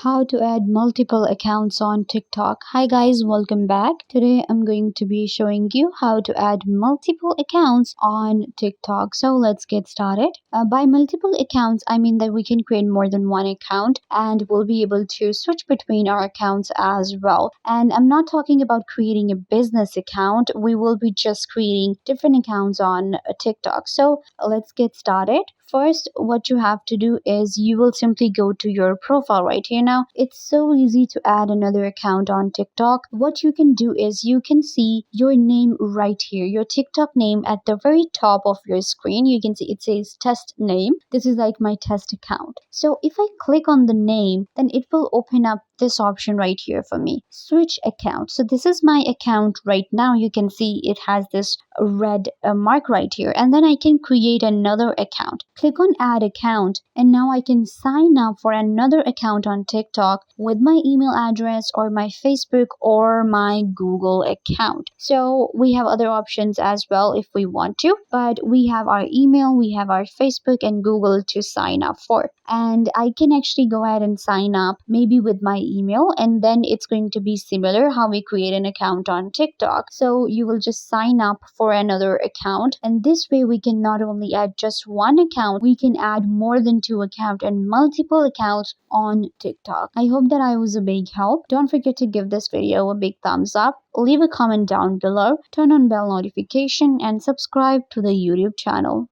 How to add multiple accounts on TikTok. Hi guys, welcome back. Today I'm going to be showing you how to add multiple accounts on TikTok. So let's get started. By multiple accounts, I mean that we can create more than one account and we'll be able to switch between our accounts as well. And I'm not talking about creating a business account. We will be just creating different accounts on TikTok. So let's get started. First, what you have to do is you will simply go to your profile right here. Now, it's so easy to add another account on TikTok. What you can do is you can see your name right here, your TikTok name at the very top of your screen. You can see it says test name. This is like my test account. So if I click on the name, then it will open up this option right here for me, switch account. So this is my account right now. You can see it has this red mark right here, and then I can create another account. Click on add account, and now I can sign up for another account on TikTok with my email address or my Facebook or my Google account. So we have other options as well if we want to, but we have our email, we have our Facebook and Google to sign up for. And I can actually go ahead and sign up maybe with my email, and then it's going to be similar how we create an account on TikTok. So you will just sign up for another account, and this way we can not only add just one account, we can add more than two accounts and multiple accounts on TikTok. I hope that I was a big help. Don't forget to give this video a big thumbs up, leave a comment down below, turn on bell notification and subscribe to the YouTube channel.